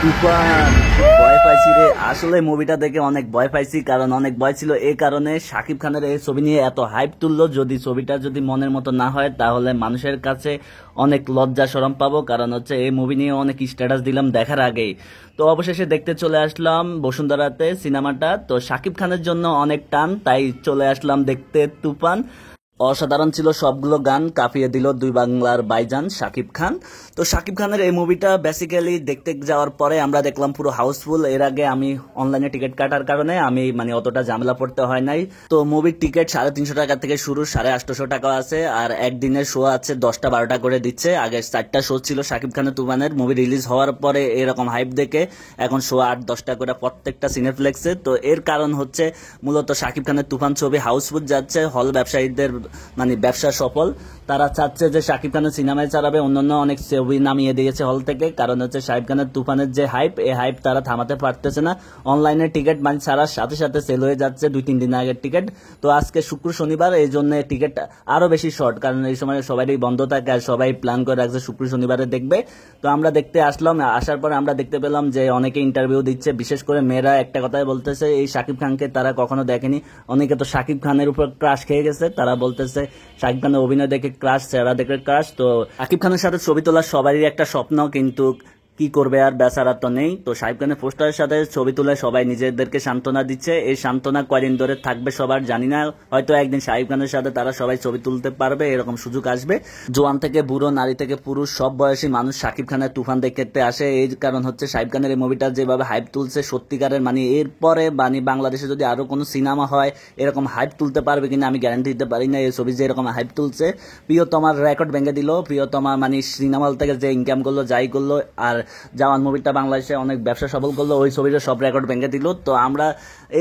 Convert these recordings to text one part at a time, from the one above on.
তুফান, ভয় পাইছি রে। আসলে মুভিটা দেখে অনেক ভয় পাইছি, কারণ অনেক ভয় ছিল এই কারণে শাকিব খানের এই ছবি নিয়ে এত হাইপ তুললো। ছবিটা যদি মনের মতো না হয় তাহলে মানুষের কাছে অনেক লজ্জা শরম পাবো, কারণ হচ্ছে এই মুভি নিয়ে অনেক স্ট্যাটাস দিলাম দেখার আগেই। তো অবশেষে দেখতে চলে আসলাম বসুন্ধরাতে সিনেমাটা। তো শাকিব খানের জন্য অনেক টান, তাই চলে আসলাম দেখতে তুফান। অসাধারণ ছিল সবগুলো গান, কাঁপিয়ে দিল দুই বাংলার বাইজান শাকিব খান। তো শাকিব খানের এই মুভিটা বেসিক্যালি দেখতে যাওয়ার পরে আমরা দেখলাম পুরো হাউসফুল। এর আগে আমি অনলাইনে টিকিট কাটার কারণে আমি অতটা ঝামেলা পড়তে হয় নাই। তো মুভির টিকিট 350 টাকা থেকে শুরু, 850 টাকা আছে। আর একদিনের শো আছে 10টা-12টা করে দিচ্ছে। আগে 4টা শো ছিল শাকিব খানের তুফানের। মুভি রিলিজ হওয়ার পরে এরকম হাইপ দেখে এখন শো 8-10টা করে প্রত্যেকটা সিনেপ্লেক্সে। তো এর কারণ হচ্ছে মূলত শাকিব খানের তুফান ছবি হাউসফুল যাচ্ছে। হল ব্যবসায়ীদের ব্যবসা সফল, তারা চাচ্ছে যে শাকিব খানের সিনেমায় চালাবে। অন্যান্য অনেক ছবি নামিয়ে দিয়েছে হল থেকে, কারণ হচ্ছে শাকিব খানের তুফানের যে হাইপ, এই হাইপ তারা থামাতে পারতেছে না। অনলাইনে টিকিট ছাড়ার সাথে সাথে সেল হয়ে যাচ্ছে 2-3 দিন আগের টিকিট। তো আজকে শুক্র শনিবার, এই জন্য টিকিট আরো বেশি শর্ট, কারণ এই সময় সবারই বন্ধ থাকে আর সবাই প্ল্যান করে রাখছে শুক্র শনিবারে দেখবে। তো আমরা দেখতে আসলাম। আসার পরে আমরা দেখতে পেলাম যে অনেকে ইন্টারভিউ দিচ্ছে, বিশেষ করে মেয়েরা একটা কথাই বলতেছে, এই শাকিব খানকে তারা কখনো দেখেনি। অনেকে তো শাকিব খানের উপর ক্রাশ খেয়ে গেছে, তারা বলতেছে শাকিব খানের অভিনয় দেখে ক্রাশ, চেহারা দেখে ক্রাশ। তো শাকিব খানের সাথে ছবি তোলার সবারই একটা স্বপ্ন, কিন্তু কি করবে আর, বেচারা তো নেই। তো শাকিব খানের পোস্টারের সাথে ছবি তুলে সবাই নিজেদেরকে সান্ত্বনা দিচ্ছে। এই সান্ত্বনা কয়দিন ধরে থাকবে সবার জানি না, হয়তো একদিন শাকিব খানের সাথে তারা সবাই ছবি তুলতে পারবে, এরকম সুযোগ আসবে। জোয়ান থেকে বুড়ো, নারী থেকে পুরুষ, সব বয়সী মানুষ শাকিব খানের তুফান দেখতে আসে। এই কারণ হচ্ছে শাকিব খানের এই মুভিটা যেভাবে হাইপ তুলছে সত্যিকারের, এরপরে বাংলাদেশে যদি আরো কোনো সিনেমা হয় এরকম হাইপ তুলতে পারবে কিনা আমি গ্যারান্টি দিতে পারি না। এই ছবি যে এরকম হাইপ তুলছে, প্রিয়তমার রেকর্ড ভেঙে দিল। প্রিয়তমা সিনেমা হল থেকে যে ইনকাম করলো, যাই করলো, আর জওয়ান মুভিটা বাংলাদেশে অনেক ব্যবসা সফল করলো, ওই ছবিটা সব রেকর্ড ভেঙে দিল। তো আমরা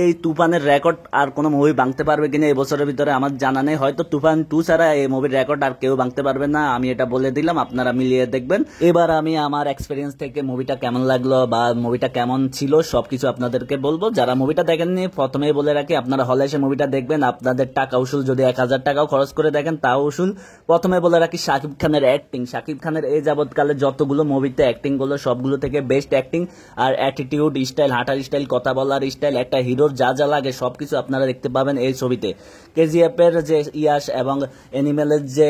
এই তুফানের রেকর্ড আর কোনো মুভি ভাঙতে পারবে কিনা এই বছরের ভিতরে আমার জানা নেই। হয়তো তুফান 2 ছাড়া এই মুভির রেকর্ড আর কেউ ভাঙতে পারবে না, আমি এটা বলে দিলাম, আপনারা মিলিয়ে দেখবেন। এবার আমি আমার এক্সপিরিয়েন্স থেকে মুভিটা কেমন লাগলো বা মুভিটা কেমন ছিল সবকিছু আপনাদেরকে বলবো। যারা মুভিটা দেখেননি প্রথমেই বলে রাখি, আপনারা হলে এসে মুভিটা দেখবেন। আপনাদের টাকা উসুল, যদি 1000 টাকাও খরচ করে দেখেন তাও উসুল। প্রথমে বলে রাখি, শাকিব খানের অ্যাক্টিং, শাকিব খানের এই যাবৎকালে যতগুলো মুভিতে অ্যাক্টিং করলো সবগুলো থেকে বেস্ট অ্যাক্টিং। আর অ্যাটিটিউড, স্টাইল, হাঁটার স্টাইল, কথা বলার স্টাইল, একটা হিরোর যা যা লাগে সবকিছু আপনারা দেখতে পাবেন এই ছবিতে। কেজিএফ এর যে ইয়াশ এবং অ্যানিমেলের যে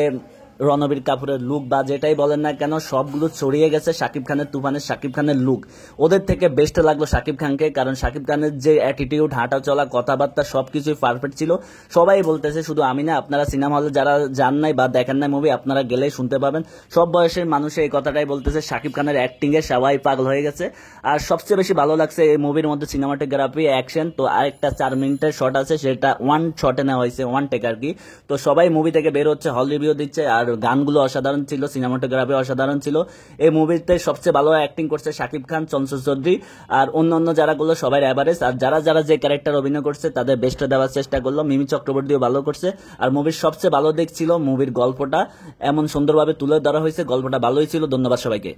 রণবীর কাপুরের লুক বা যেটাই বলেন না কেন, সবগুলো ছড়িয়ে গেছে শাকিব খানের তুফানের। শাকিব খানের লুক ওদের থেকে বেস্ট লাগলো শাকিব খানকে, কারণ শাকিব খানের যে অ্যাটিটিউড, হাঁটা চলা, কথাবার্তা সবকিছুই পারফেক্ট ছিল। সবাই বলতেছে, শুধু আমি না, আপনারা সিনেমা হলে যারা যান নাই বা দেখেন নাই মুভি, আপনারা গেলেই শুনতে পাবেন। সব বয়সের মানুষ এই কথাটাই বলতেছে, শাকিব খানের অ্যাক্টিং এ সবাই পাগল হয়ে গেছে। আর সবচেয়ে বেশি ভালো লাগছে এই মুভির মধ্যে সিনেমাটোগ্রাফি, অ্যাকশন। তো আরেকটা 4 মিনিটের শট আছে, সেটা ওয়ান শটে নেওয়া হয়েছে, ওয়ান টেক আর কি। তো সবাই মুভি থেকে বের হচ্ছে, হল রিভিউ দিচ্ছে। আর গানগুলো অসাধারণ ছিল, সিনেমাটোগ্রাফি অসাধারণ ছিল। এই মুভিতে সবচেয়ে ভালো অ্যাক্টিং করছে শাকিব খান, চঞ্চল চৌধুরী। আর অন্য যারা গুলো সবাই অ্যাভারেজ। আর যারা যারা যে ক্যারেক্টার অভিনয় করছে তাদের বেস্ট দেওয়ার চেষ্টা করলো। মিমি চক্রবর্তীও ভালো করছে। আর মুভির সবচেয়ে ভালো দিক ছিল মুভির গল্পটা, এমন সুন্দরভাবে তুলে ধরা হয়েছে, গল্পটা ভালোই ছিল। ধন্যবাদ সবাইকে।